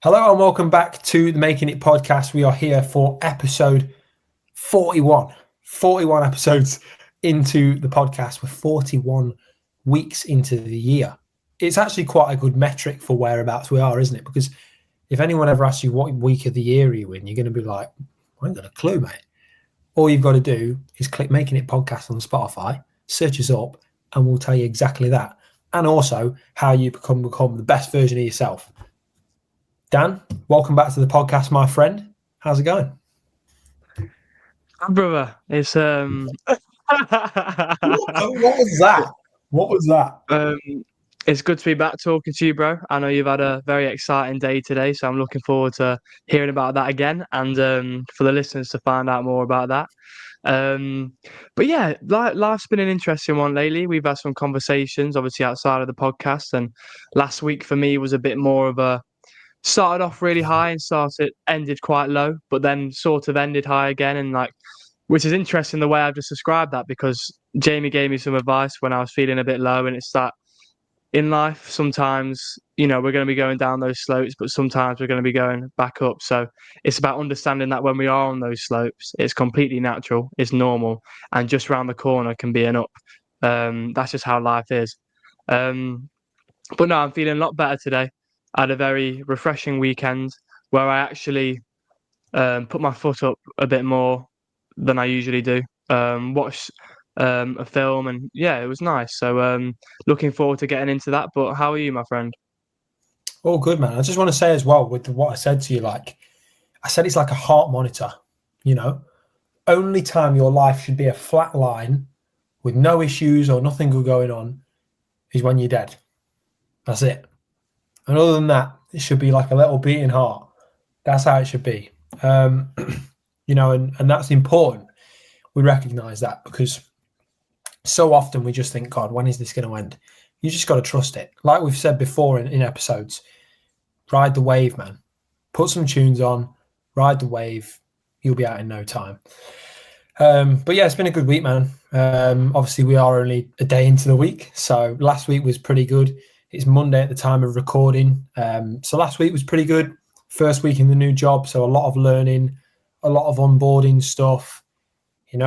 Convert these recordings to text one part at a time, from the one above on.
Hello and welcome back to the Making It podcast. We are here for episode 41. 41 episodes into the podcast. We're 41 weeks into the year. It's actually quite a good metric for whereabouts we are, isn't it? Because if anyone ever asks you what week of the year are you in, you're going to be like, I ain't got a clue, mate. All you've got to do is click Making It podcast on Spotify, search us up, and we'll tell you exactly that. And also how you become the best version of yourself. Dan, welcome back to the podcast, my friend. How's it going? Brother, it's What was that? What was that? It's good to be back talking to you, bro. I know you've had a very exciting day today, so I'm looking forward to hearing about that again, and for the listeners to find out more about that. But yeah, life's been an interesting one lately. We've had some conversations, obviously outside of the podcast, and last week for me was a bit more of a started off really high and ended quite low, but then sort of ended high again, and which is interesting the way I've just described that, because Jamie gave me some advice when I was feeling a bit low, and it's that in life sometimes we're going to be going down those slopes, but sometimes we're going to be going back up. So it's about understanding that when we are on those slopes, it's completely natural, it's normal, and just round the corner can be an up. That's just how life is. But no, I'm feeling a lot better today. I had a very refreshing weekend where I actually put my foot up a bit more than I usually do. Watched a film, and yeah, it was nice. So looking forward to getting into that. But how are you, my friend? All good, man. I just want to say as well with what I said to you, I said it's like a heart monitor, Only time your life should be a flat line with no issues or nothing good going on is when you're dead. That's it. And other than that, it should be like a little beating heart. That's how it should be. And that's important. We recognize that because so often we just think, God, when is this going to end? You just got to trust it. Like we've said before in episodes, ride the wave, man. Put some tunes on, ride the wave. You'll be out in no time. But yeah, it's been a good week, man. Obviously, we are only a day into the week. So last week was pretty good. It's Monday at the time of recording. So last week was pretty good. First week in the new job. So a lot of learning, a lot of onboarding stuff. It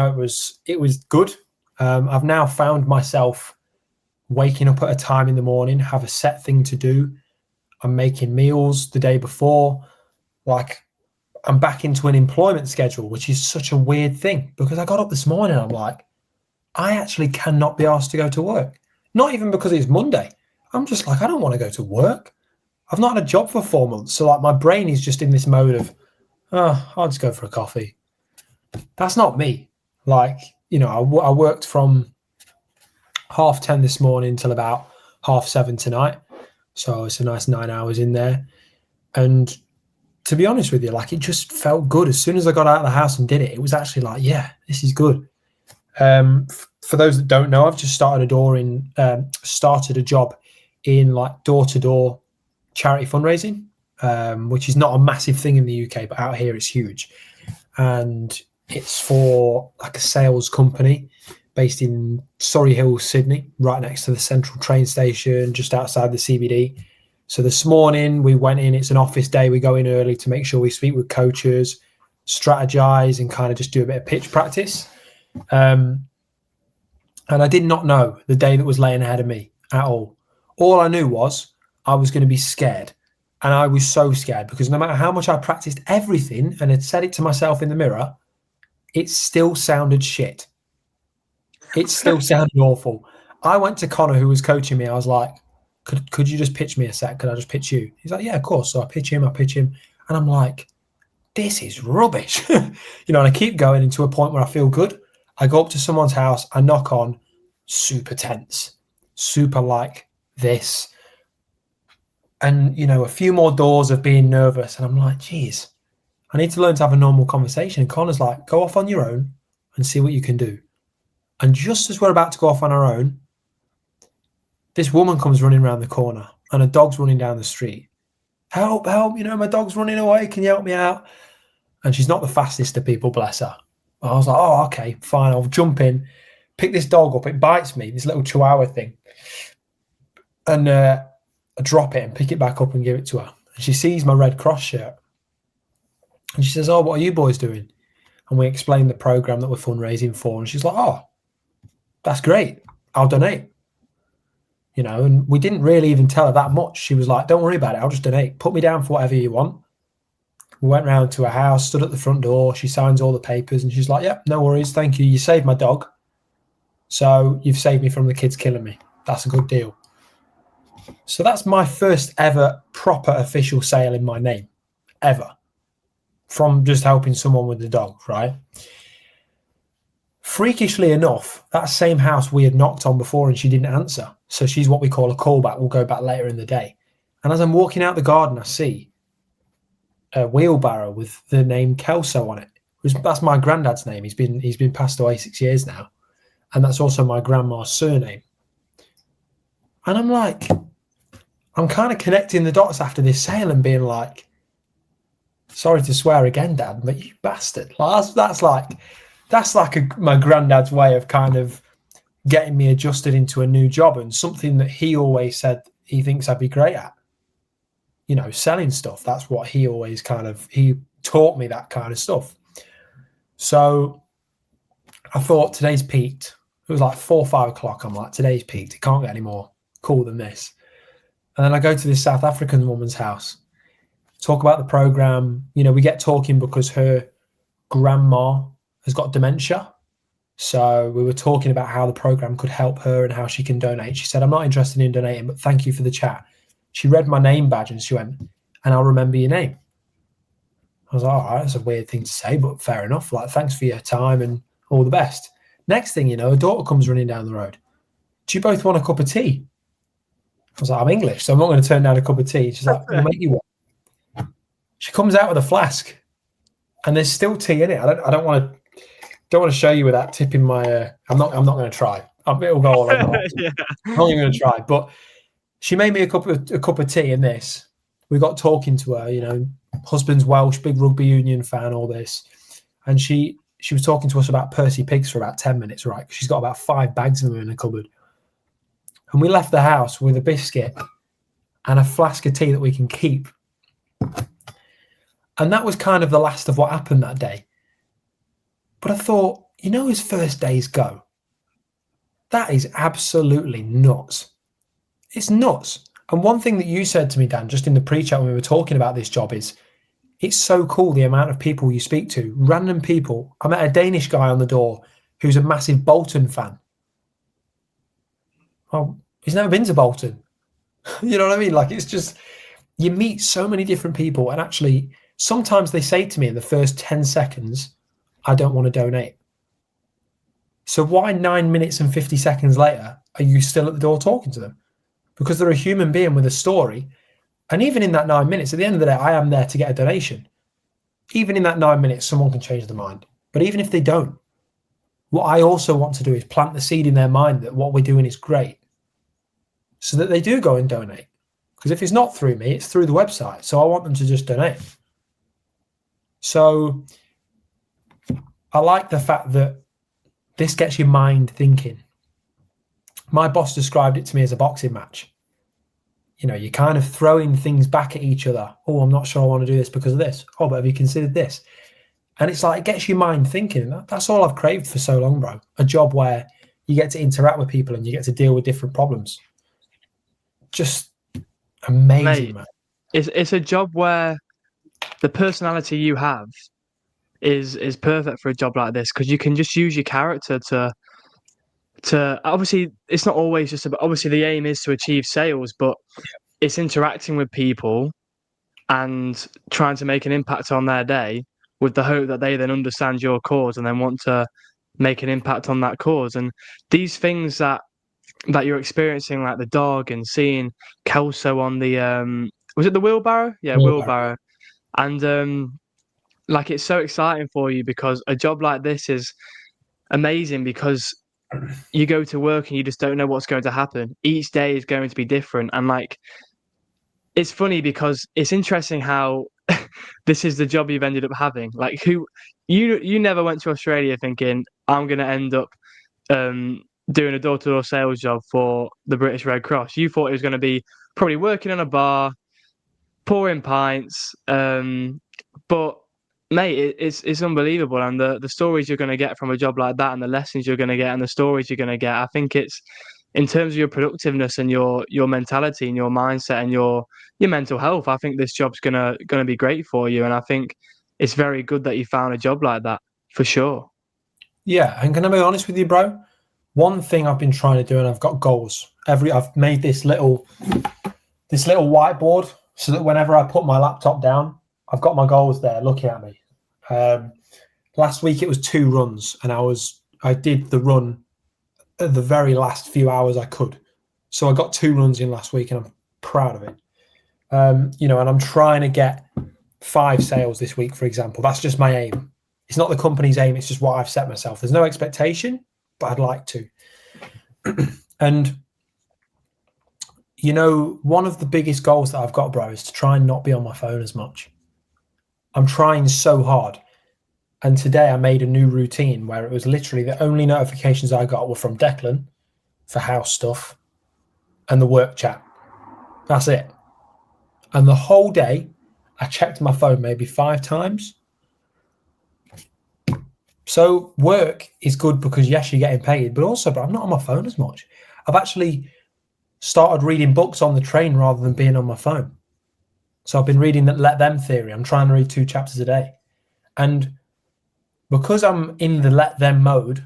was good. I've now found myself waking up at a time in the morning, have a set thing to do. I'm making meals the day before. I'm back into an employment schedule, which is such a weird thing because I got up this morning. I'm like, I actually cannot be asked to go to work. Not even because it's Monday. I'm just like, I don't want to go to work. I've not had a job for 4 months. So my brain is just in this mode of, I'll just go for a coffee. That's not me. I worked from 10:30 this morning till about 7:30 tonight. So it's a nice 9 hours in there. And to be honest with you, it just felt good. As soon as I got out of the house and did it, it was actually like, yeah, this is good. For those that don't know, I've just started a job in door-to-door charity fundraising, which is not a massive thing in the UK, but out here it's huge. And it's for a sales company based in Surrey Hills, Sydney, right next to the central train station, just outside the CBD. So this morning we went in, it's an office day. We go in early to make sure we speak with coaches, strategize, and kind of just do a bit of pitch practice. And I did not know the day that was laying ahead of me at all. All I knew was I was going to be scared. And I was so scared because no matter how much I practiced everything and had said it to myself in the mirror, it still sounded shit. It still sounded awful. I went to Connor, who was coaching me. I was like, could you just pitch me a sec? Could I just pitch you? He's like, yeah, of course. So I pitch him. And I'm like, this is rubbish. And I keep going into a point where I feel good. I go up to someone's house. I knock on, super tense, super like this. And, a few more doors of being nervous. And I'm like, geez, I need to learn to have a normal conversation. And Connor's like, go off on your own and see what you can do. And just as we're about to go off on our own, this woman comes running around the corner and a dog's running down the street. Help, my dog's running away. Can you help me out? And she's not the fastest of people, bless her. I was like, oh, okay, fine. I'll jump in, pick this dog up. It bites me, this little chihuahua thing. And I drop it and pick it back up and give it to her. and she sees my Red Cross shirt, and she says, "Oh, what are you boys doing?" And we explain the program that we're fundraising for, and she's like, "Oh, that's great. I'll donate." You know, and we didn't really even tell her that much. She was like, "Don't worry about it. I'll just donate. Put me down for whatever you want." We went round to her house, stood at the front door. She signs all the papers, and she's like, "Yep, no worries. Thank you. You saved my dog. So you've saved me from the kids killing me. That's a good deal." So that's my first ever proper official sale in my name, ever, from just helping someone with the dog, right? Freakishly enough, that same house we had knocked on before and she didn't answer. So she's what we call a callback. We'll go back later in the day. And as I'm walking out the garden, I see a wheelbarrow with the name Kelso on it. That's my granddad's name. He's been passed away 6 years now. And that's also my grandma's surname. And I'm like, I'm kind of connecting the dots after this sale and being like, sorry to swear again, Dad, but you bastard. That's like my granddad's way of kind of getting me adjusted into a new job, and something that he always said he thinks I'd be great at. You know, selling stuff. That's what he always he taught me, that kind of stuff. So I thought, today's peaked. It was like 4 or 5 o'clock. I'm like, today's peaked. It can't get any more cool than this. And then I go to this South African woman's house, talk about the program. You know, we get talking because her grandma has got dementia. So we were talking about how the program could help her and how she can donate. She said, "I'm not interested in donating, but thank you for the chat." She read my name badge and she went, "And I'll remember your name." I was like, all right, that's a weird thing to say, but fair enough. Like, thanks for your time and all the best. Next thing you know, a daughter comes running down the road. "Do you both want a cup of tea?" I was like, "I'm English, so I'm not going to turn down a cup of tea." She's like, "We'll make you one." She comes out with a flask, and there's still tea in it. I don't want to show you without tipping my. I'm not going to try. It'll go all over. Yeah. I'm not even going to try. But she made me a cup of tea in this. We got talking to her. You know, husband's Welsh, big rugby union fan, all this, and she was talking to us about Percy pigs for about 10 minutes, right? She's got about 5 bags of them in the cupboard. And we left the house with a biscuit and a flask of tea that we can keep. And that was kind of the last of what happened that day. But I thought, you know, as first days go, that is absolutely nuts. It's nuts. And one thing that you said to me, Dan, just in the pre-chat when we were talking about this job is, it's so cool the amount of people you speak to, random people. I met a Danish guy on the door who's a massive Bolton fan. Well, he's never been to Bolton. You know what I mean? Like, it's just, you meet so many different people, and actually sometimes they say to me in the first 10 seconds, "I don't want to donate." So why 9 minutes and 50 seconds later are you still at the door talking to them? Because they're a human being with a story. And even in that 9 minutes, at the end of the day, I am there to get a donation. Even in that 9 minutes, someone can change their mind. But even if they don't, what I also want to do is plant the seed in their mind that what we're doing is great, so that they do go and donate. Because if it's not through me, it's through the website. So I want them to just donate. So I like the fact that this gets your mind thinking. My boss described it to me as a boxing match. You know, you're kind of throwing things back at each other. "Oh, I'm not sure I want to do this because of this. Oh, but have you considered this?" And it's like, it gets your mind thinking. That's all I've craved for so long, bro. A job where you get to interact with people and you get to deal with different problems. Just amazing, Mate, man. It's a job where the personality you have is perfect for a job like this, because you can just use your character to obviously, it's not always just about, obviously the aim is to achieve sales, but it's interacting with people and trying to make an impact on their day, with the hope that they then understand your cause and then want to make an impact on that cause. And these things that you're experiencing, like the dog and seeing Kelso on the was it the wheelbarrow? Yeah, wheelbarrow. And like, it's so exciting for you, because a job like this is amazing, because you go to work and you just don't know what's going to happen. Each day is going to be different. And like, it's funny because it's interesting how this is the job you've ended up having. Like, you never went to Australia thinking, "I'm going to end up doing a door-to-door sales job for the British Red Cross." You thought it was going to be probably working in a bar, pouring pints. But mate, it's unbelievable, and the stories you're going to get from a job like that, and the lessons you're going to get, and the stories you're going to get. I think it's in terms of your productiveness and your mentality and your mindset and your mental health. I think this job's gonna be great for you, and I think it's very good that you found a job like that for sure. Yeah, and can I be honest with you, bro? One thing I've been trying to do, and I've got goals. I've made this little whiteboard so that whenever I put my laptop down, I've got my goals there looking at me. Last week it was 2 runs, and I did the run at the very last few hours I could. So I got 2 runs in last week, and I'm proud of it. And I'm trying to get 5 sales this week, for example. That's just my aim. It's not the company's aim. It's just what I've set myself. There's no expectation, but I'd like to. And, one of the biggest goals that I've got, bro, is to try and not be on my phone as much. I'm trying so hard. And today I made a new routine where it was literally the only notifications I got were from Declan for house stuff and the work chat. That's it. And the whole day I checked my phone maybe 5 times. So work is good because, yes, you're getting paid, but also, I'm not on my phone as much. I've actually started reading books on the train rather than being on my phone. So I've been reading the Let Them theory. I'm trying to read 2 chapters a day. And because I'm in the let them mode,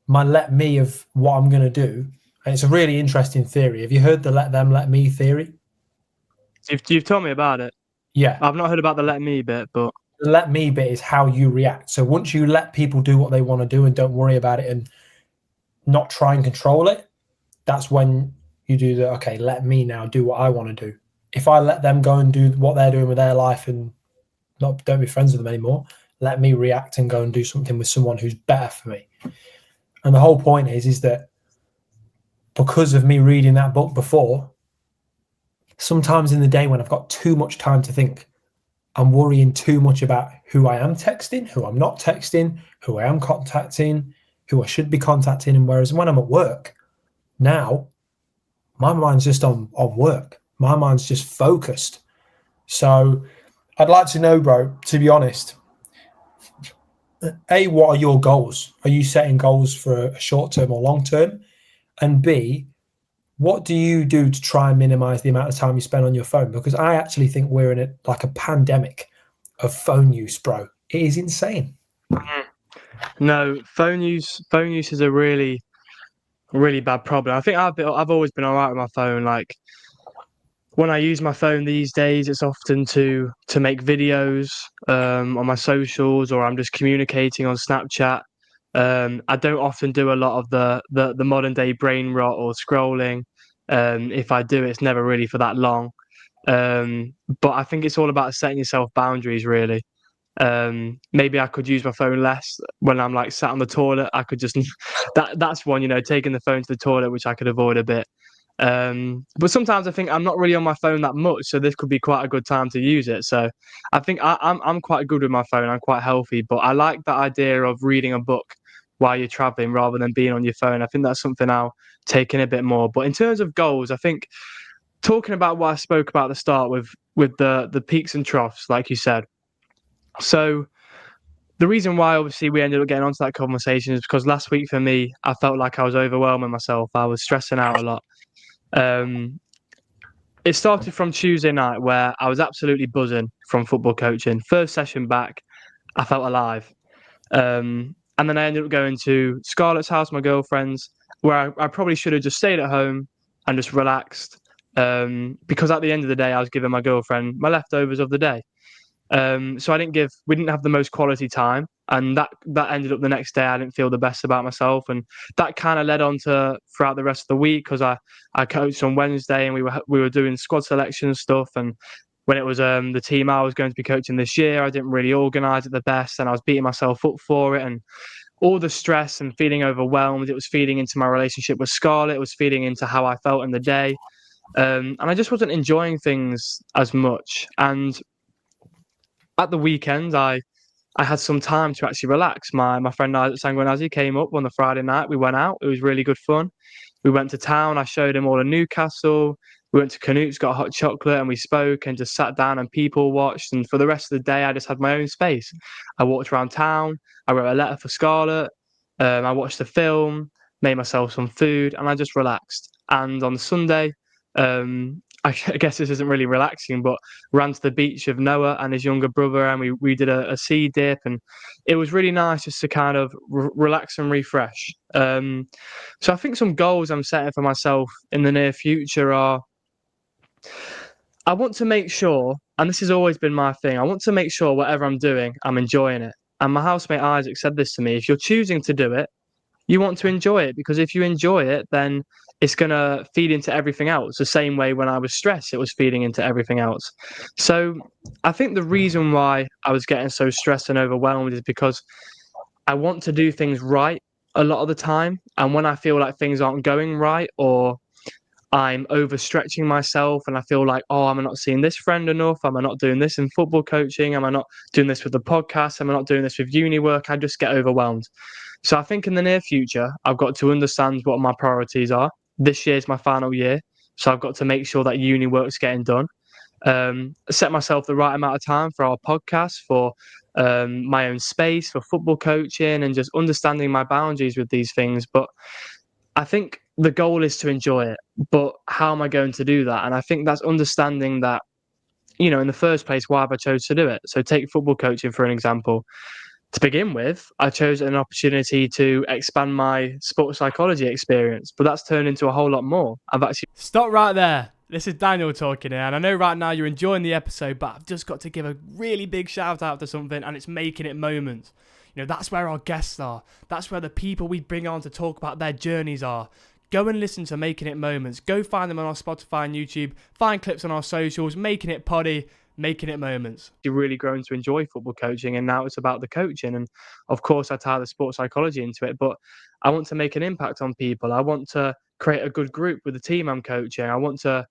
my let me of what I'm going to do, and it's a really interesting theory. Have you heard the let them, let me theory? You've told me about it. Yeah. I've not heard about the let me bit, but the let me bit is how you react. So once you let people do what they want to do and don't worry about it and not try and control it, that's when you do okay, let me now do what I want to do. If I let them go and do what they're doing with their life and don't be friends with them anymore, let me react and go and do something with someone who's better for me. And the whole point is that because of me reading that book before, sometimes in the day when I've got too much time to think, I'm worrying too much about who I am texting, who I'm not texting, who I am contacting, who I should be contacting. And whereas when I'm at work, now my mind's just on work. My mind's just focused. So I'd like to know, bro, to be honest, A, what are your goals? Are you setting goals for a short term or long term? And B, what do you do to try and minimize the amount of time you spend on your phone? Because I actually think we're in a pandemic of phone use, bro. It is insane. No, phone use is a really, really bad problem. I think I've always been all right with my phone. Like when I use my phone these days, it's often to make videos on my socials, or I'm just communicating on Snapchat. I don't often do a lot of the modern day brain rot or scrolling. If I do, it's never really for that long. But I think it's all about setting yourself boundaries, really. Maybe I could use my phone less when I'm like sat on the toilet. I could just that's one, taking the phone to the toilet, which I could avoid a bit. But sometimes I think I'm not really on my phone that much, so this could be quite a good time to use it. So I think I'm quite good with my phone. I'm quite healthy, but I like the idea of reading a book while you're traveling rather than being on your phone. I think that's something I'll take in a bit more. But in terms of goals, I think talking about what I spoke about at the start with the peaks and troughs, like you said. So the reason why obviously we ended up getting onto that conversation is because last week for me, I felt like I was overwhelming myself. I was stressing out a lot. It started from Tuesday night where I was absolutely buzzing from football coaching. First session back, I felt alive. And then I ended up going to Scarlett's house, my girlfriend's, where I probably should have just stayed at home and just relaxed. Because at the end of the day, I was giving my girlfriend my leftovers of the day. So we didn't have the most quality time, and that ended up the next day I didn't feel the best about myself, and that kind of led on to throughout the rest of the week because I coached on Wednesday and we were doing squad selection stuff, and when it was the team I was going to be coaching this year, I didn't really organise it the best, and I was beating myself up for it, and all the stress and feeling overwhelmed, it was feeding into my relationship with Scarlett, it was feeding into how I felt in the day, and I just wasn't enjoying things as much. And at the weekend, I had some time to actually relax. My friend Isaac Sanguinazzi came up on the Friday night. We went out. It was really good fun. We went to town. I showed him all of Newcastle. We went to Canute's, got hot chocolate, and we spoke and just sat down and people watched. And for the rest of the day, I just had my own space. I walked around town. I wrote a letter for Scarlett. I watched a film, made myself some food, and I just relaxed. And on Sunday, I guess this isn't really relaxing, but ran to the beach with Noah and his younger brother, and we did a sea dip, and it was really nice just to kind of relax and refresh. So I think some goals I'm setting for myself in the near future are, I want to make sure, and this has always been my thing, I want to make sure whatever I'm doing, I'm enjoying it. And my housemate Isaac said this to me: if you're choosing to do it, you want to enjoy it, because if you enjoy it, then it's going to feed into everything else. The same way when I was stressed, it was feeding into everything else. So I think the reason why I was getting so stressed and overwhelmed is because I want to do things right a lot of the time. And when I feel like things aren't going right, or I'm overstretching myself and I feel like, oh, am I not seeing this friend enough? Am I not doing this in football coaching? Am I not doing this with the podcast? Am I not doing this with uni work? I just get overwhelmed. So I think in the near future, I've got to understand what my priorities are. This year is my final year, so I've got to make sure that uni work's getting done. Set myself the right amount of time for our podcast, for my own space, for football coaching, and just understanding my boundaries with these things. But I think the goal is to enjoy it. But how am I going to do that? And I think that's understanding that, in the first place, why have I chose to do it? So take football coaching for an example. To begin with, I chose an opportunity to expand my sports psychology experience, but that's turned into a whole lot more. I've actually... Stop right there. This is Daniel talking here, and I know right now you're enjoying the episode, but I've just got to give a really big shout out to something, and it's Making It Moments. That's where our guests are. That's where the people we bring on to talk about their journeys are. Go and listen to Making It Moments. Go find them on our Spotify and YouTube. Find clips on our socials. Making It Poddy. Making It Moments. You've really grown to enjoy football coaching, and now it's about the coaching. And of course, I tie the sports psychology into it, but I want to make an impact on people. I want to create a good group with the team I'm coaching. I want to,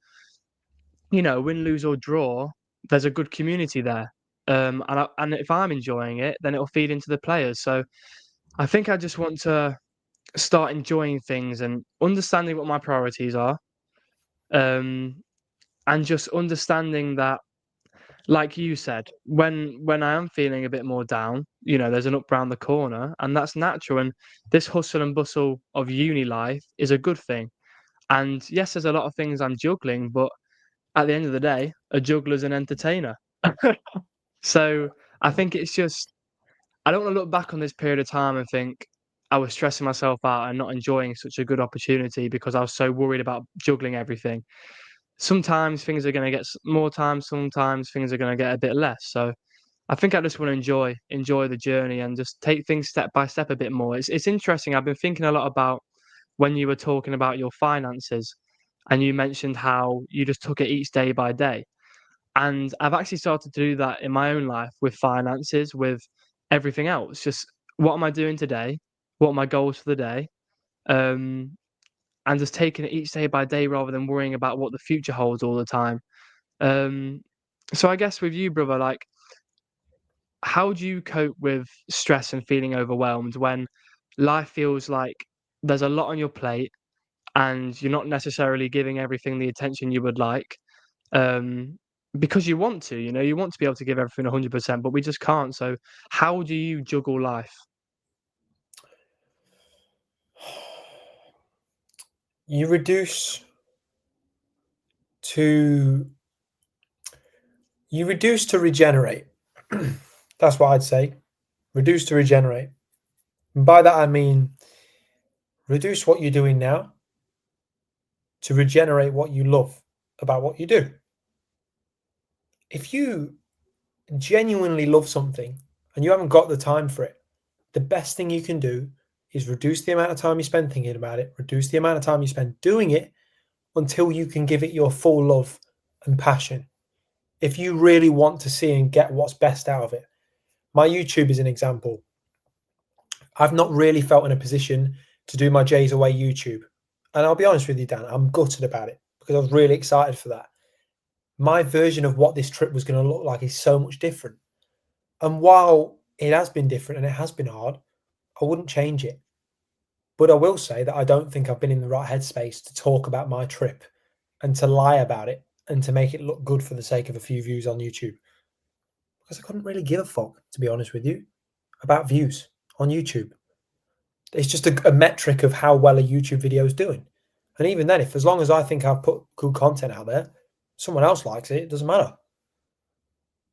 win, lose, or draw, there's a good community there. And if I'm enjoying it, then it'll feed into the players. So I think I just want to start enjoying things and understanding what my priorities are. And just understanding that, like you said, when I am feeling a bit more down, there's an up round the corner, and that's natural. And this hustle and bustle of uni life is a good thing. And yes, there's a lot of things I'm juggling, but at the end of the day, a juggler's an entertainer. So I think it's just, I don't want to look back on this period of time and think I was stressing myself out and not enjoying such a good opportunity because I was so worried about juggling everything. Sometimes things are going to get more time, sometimes things are going to get a bit less. So I think I just want to enjoy the journey and just take things step by step a bit more. It's interesting. I've been thinking a lot about when you were talking about your finances, and you mentioned how you just took it each day by day. And I've actually started to do that in my own life with finances, with everything else. Just what am I doing today? What are my goals for the day? And just taking it each day by day rather than worrying about what the future holds all the time. So I guess with you, brother, like, how do you cope with stress and feeling overwhelmed when life feels like there's a lot on your plate and you're not necessarily giving everything the attention you would like? Because you want to, you want to be able to give everything 100%, but we just can't. So how do you juggle life? You reduce to regenerate. That's what I'd say. Reduce to regenerate. And by that I mean reduce what you're doing now to regenerate what you love about what you do. If you genuinely love something and you haven't got the time for it, the best thing you can do is reduce the amount of time you spend thinking about it, reduce the amount of time you spend doing it until you can give it your full love and passion. If you really want to see and get what's best out of it. My YouTube is an example. I've not really felt in a position to do my Jays Away YouTube. And I'll be honest with you, Dan, I'm gutted about it because I was really excited for that. My version of what this trip was going to look like is so much different. And while it has been different and it has been hard, I wouldn't change it. But I will say that I don't think I've been in the right headspace to talk about my trip and to lie about it and to make it look good for the sake of a few views on YouTube. Because I couldn't really give a fuck, to be honest with you, about views on YouTube. It's just a metric of how well a YouTube video is doing. And even then, if as long as I think I've put good content out there, someone else likes it, it doesn't matter.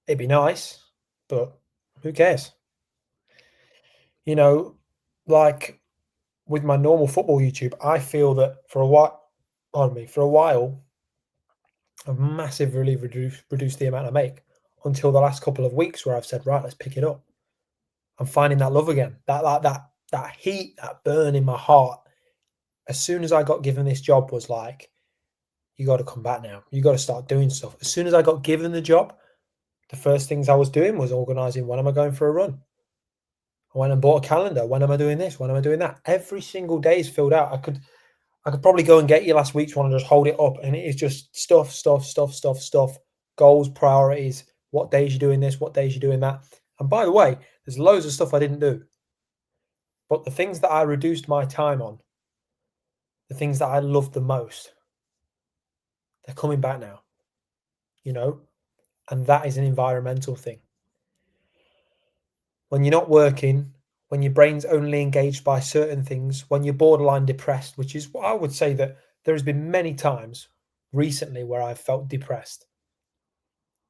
It'd be nice, but who cares? You know, like with my normal football YouTube, I feel that for a while, I've massively reduced the amount I make until the last couple of weeks where I've said, right, let's pick it up. I'm finding that love again, that heat, that burn in my heart. As soon as I got given this job was like, you got to come back now. You got to start doing stuff. As soon as I got given the job, the first things I was doing was organising, when am I going for a run? I went and bought a calendar. When am I doing this? When am I doing that? Every single day is filled out. I could probably go and get you last week's one and just hold it up, and it is just stuff, goals, priorities, what days you're doing this, what days you're doing that. And by the way, there's loads of stuff I didn't do. But the things that I reduced my time on, the things that I loved the most, they're coming back now, you know? And that is an environmental thing. When you're not working, when your brain's only engaged by certain things, when you're borderline depressed, which is what I would say that there has been many times recently where I've felt depressed.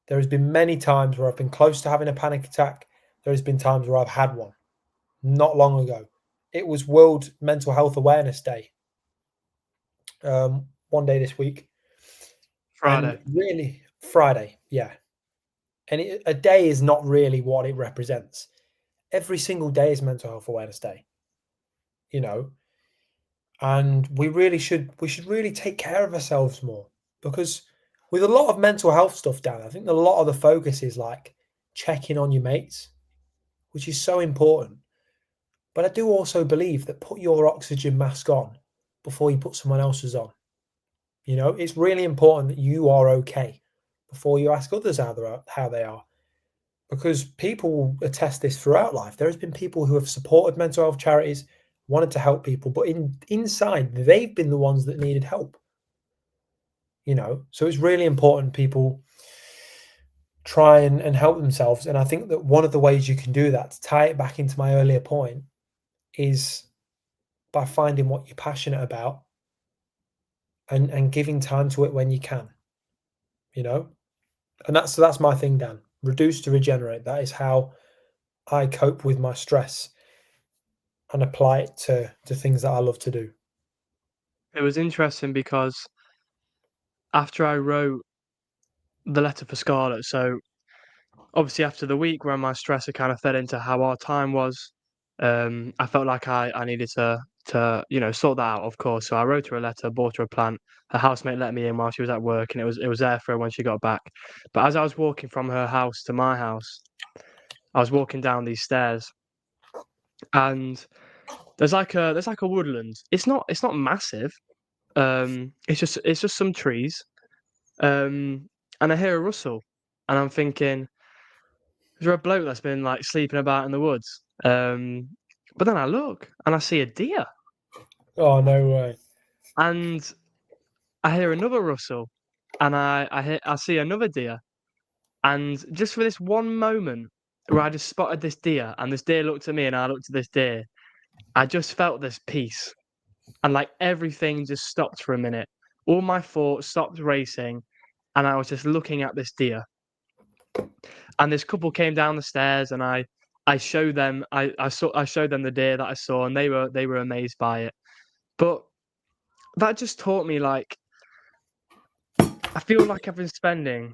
There has been many times where I've been close to having a panic attack. There has been times where I've had one. Not long ago. It was World Mental Health Awareness Day. One day this week. Friday. And really, Friday, yeah. And a day is not really what it represents. Every single day is Mental Health Awareness Day, you know, and we should really take care of ourselves more, because with a lot of mental health stuff, Dan, I think a lot of the focus is like checking on your mates, which is so important. But I do also believe that put your oxygen mask on before you put someone else's on. You know, it's really important that you are okay before you ask others how they are. Because people will attest this throughout life. There has been people who have supported mental health charities, wanted to help people, but inside they've been the ones that needed help. You know, so it's really important people try and help themselves. And I think that one of the ways you can do that, to tie it back into my earlier point, is by finding what you're passionate about and giving time to it when you can. You know, and that's my thing, Dan. Reduce to regenerate. That is how I cope with my stress and apply it to things that I love to do. It was interesting because after I wrote the letter for Scarlett, so obviously after the week where my stress had kind of fed into how our time was, I felt like I needed to sort that out, of course. So I wrote her a letter, bought her a plant. Her housemate let me in while she was at work, and it was there for her when she got back. But as I was walking from her house to my house, I was walking down these stairs, and there's like a woodland. It's not massive. It's just some trees. And I hear a rustle, and I'm thinking, is there a bloke that's been like sleeping about in the woods? But then I look and I see a deer. Oh, no way. And I hear another rustle, and I see another deer. And just for this one moment where I just spotted this deer, and this deer looked at me and I looked at this deer, I just felt this peace. And like everything just stopped for a minute. All my thoughts stopped racing, and I was just looking at this deer. And this couple came down the stairs, and I showed them I showed them the deer that I saw, and they were amazed by it. But that just taught me, like, I feel like I've been spending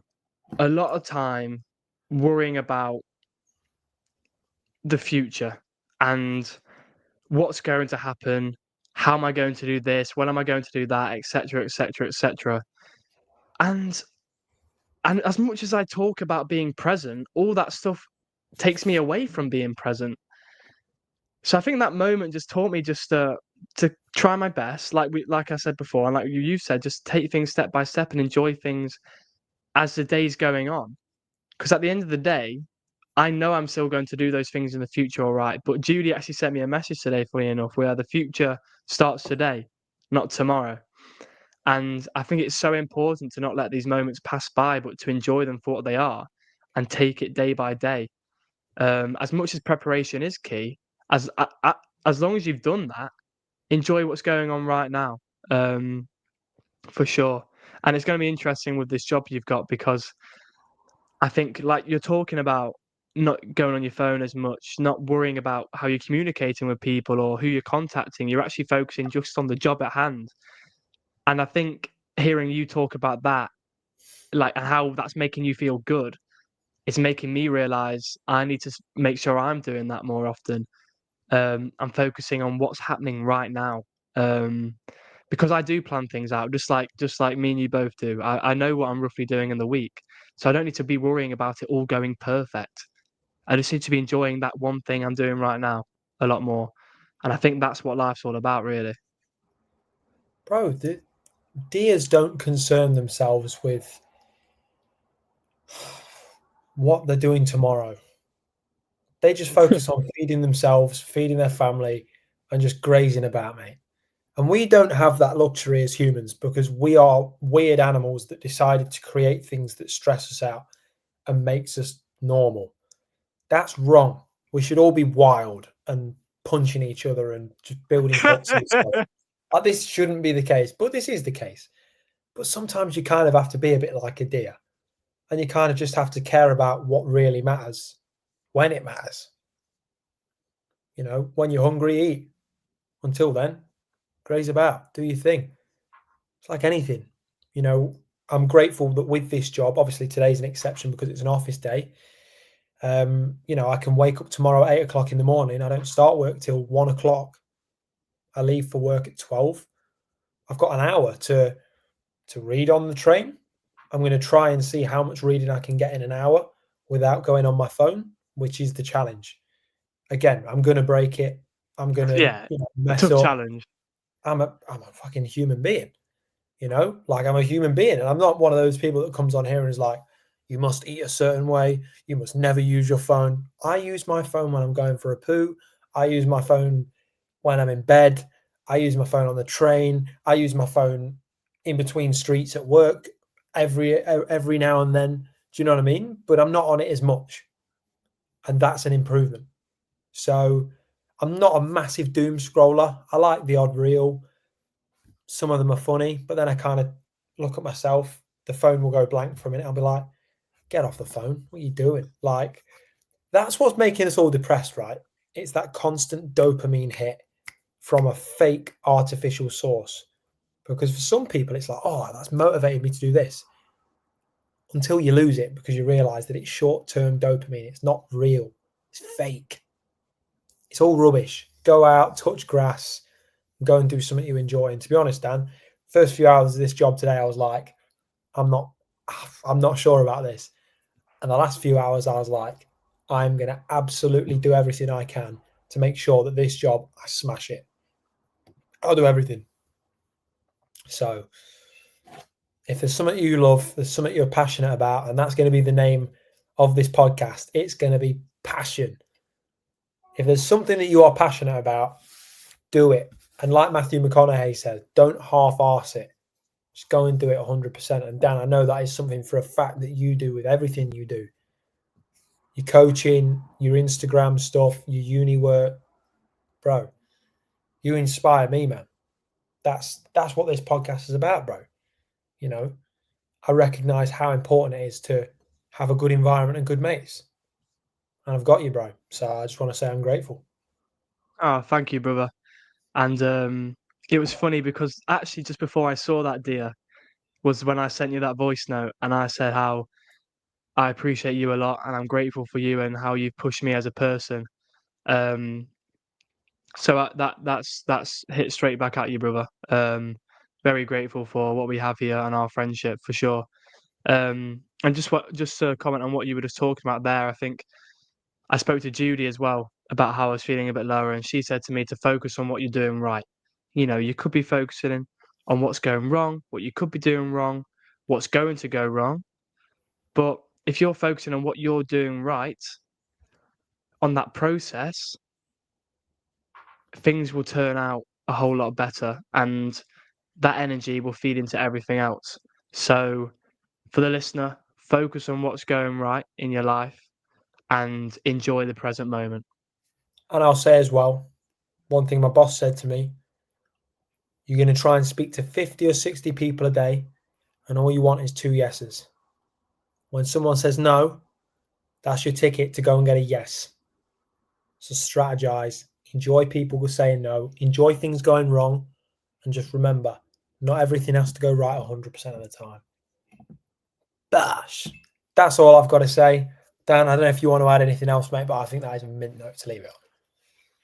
a lot of time worrying about the future and what's going to happen, how am I going to do this, when am I going to do that, etc., etc., etc. And as much as I talk about being present, all that stuff takes me away from being present. So I think that moment just taught me just to try my best, like I said before, and like you said, just take things step by step and enjoy things as the day's going on. Because at the end of the day, I know I'm still going to do those things in the future, all right. But Judy actually sent me a message today, funny enough, where the future starts today, not tomorrow. And I think it's so important to not let these moments pass by, but to enjoy them for what they are and take it day by day. As much as preparation is key, as as long as you've done that, enjoy what's going on right now, for sure. And it's going to be interesting with this job you've got, because I think, like you're talking about, not going on your phone as much, not worrying about how you're communicating with people or who you're contacting. You're actually focusing just on the job at hand. And I think hearing you talk about that, like, and how that's making you feel good, it's making me realize I need to make sure I'm doing that more often. I'm focusing on what's happening right now. Because I do plan things out, just like me and you both do. I know what I'm roughly doing in the week, so I don't need to be worrying about it all going perfect. I just need to be enjoying that one thing I'm doing right now a lot more, and I think that's what life's all about, really. Bro, the deers don't concern themselves with what they're doing tomorrow. They just focus on feeding themselves, feeding their family, and just grazing about, mate. And we don't have that luxury as humans because we are weird animals that decided to create things that stress us out and makes us normal. That's wrong. We should all be wild and punching each other and just building huts and stuff. Like, this shouldn't be the case, but this is the case. But sometimes you kind of have to be a bit like a deer, and you kind of just have to care about what really matters when it matters. You know, when you're hungry, eat. Until then, graze about, do your thing. It's like anything. You know, I'm grateful that with this job, obviously today's an exception because it's an office day. You know, I can wake up tomorrow at 8 o'clock in the morning. I don't start work till 1 o'clock. I leave for work at 12. I've got an hour to read on the train. I'm going to try and see how much reading I can get in an hour without going on my phone, which is the challenge. Again, I'm going to break it. I'm going to Yeah, mess tough up. challenge. I'm a fucking human being, you know, like I'm a human being, and I'm not one of those people that comes on here and is like, you must eat a certain way. You must never use your phone. I use my phone when I'm going for a poo. I use my phone when I'm in bed. I use my phone on the train. I use my phone in between streets at work every now and then. Do you know what I mean? But I'm not on it as much, and that's an improvement. So I'm not a massive doom scroller. I like the odd reel. Some of them are funny, but then I kind of look at myself. The phone will go blank for a minute. I'll be like, get off the phone. What are you doing? Like, that's what's making us all depressed, right? It's that constant dopamine hit from a fake artificial source. Because for some people, it's like, oh, that's motivated me to do this. Until you lose it because you realize that it's short-term dopamine. It's not real. It's fake. It's all rubbish. Go out, touch grass, go and do something you enjoy. And to be honest, Dan, first few hours of this job today, I was like, I'm not sure about this. And the last few hours, I was like, I'm going to absolutely do everything I can to make sure that this job, I smash it. I'll do everything. So if there's something you love, there's something you're passionate about, and that's going to be the name of this podcast, it's going to be passion. If there's something that you are passionate about, do it. And like Matthew McConaughey said, don't half-arse it. Just go and do it 100%. And Dan, I know that is something for a fact that you do with everything you do. Your coaching, your Instagram stuff, your uni work. Bro, you inspire me, man. That's what this podcast is about, bro. You know, I recognize how important it is to have a good environment and good mates. And I've got you, bro. So I just want to say I'm grateful. Oh, thank you, brother. And it was funny because actually just before I saw that deer was when I sent you that voice note, and I said how I appreciate you a lot and I'm grateful for you and how you've pushed me as a person. Um, so that's hit straight back at you, brother. Very grateful for what we have here and our friendship for sure. And just to comment on what you were just talking about there, I think I spoke to Judy as well about how I was feeling a bit lower, and she said to me to focus on what you're doing right. You know, you could be focusing on what's going wrong, what you could be doing wrong, what's going to go wrong. But if you're focusing on what you're doing right, on that process, things will turn out a whole lot better, and that energy will feed into everything else. So for the listener, focus on what's going right in your life and enjoy the present moment. And I'll say as well, one thing my boss said to me, you're going to try and speak to 50 or 60 people a day, and all you want is 2 yeses. When someone says no, that's your ticket to go and get a yes. So strategize, enjoy people saying no, enjoy things going wrong, and just remember, not everything has to go right 100% of the time. Bash. That's all I've got to say. Dan, I don't know if you want to add anything else, mate, but I think that is a mint note to leave it on.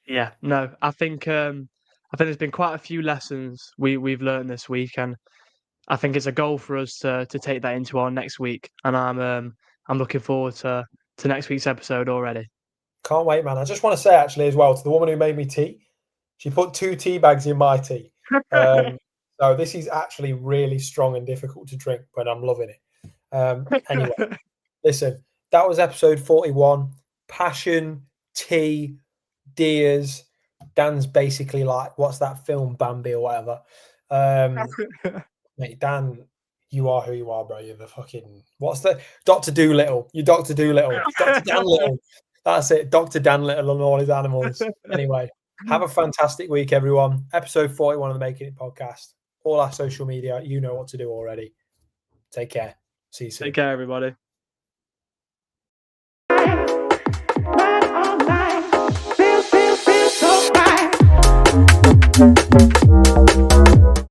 Yeah, no, I think there's been quite a few lessons we've learned this week, and I think it's a goal for us to take that into our next week. And I'm looking forward to next week's episode already. Can't wait, man. I just want to say actually as well to the woman who made me tea, she put 2 tea bags in my tea. So this is actually really strong and difficult to drink, but I'm loving it. Anyway, listen, that was episode 41. Passion, tea, Deers. Dan's basically like, what's that film, Bambi or whatever. Mate, Dan, you are who you are, bro. You're the fucking, what's the, Dr. Doolittle. You're Dr. Doolittle. Dr. Dan Little. That's it. Dr. Dan Little and all his animals. Anyway, have a fantastic week, everyone. Episode 41 of the Making It podcast. All our social media. You know what to do already. Take care. See you soon. Take care, everybody. Feel so right.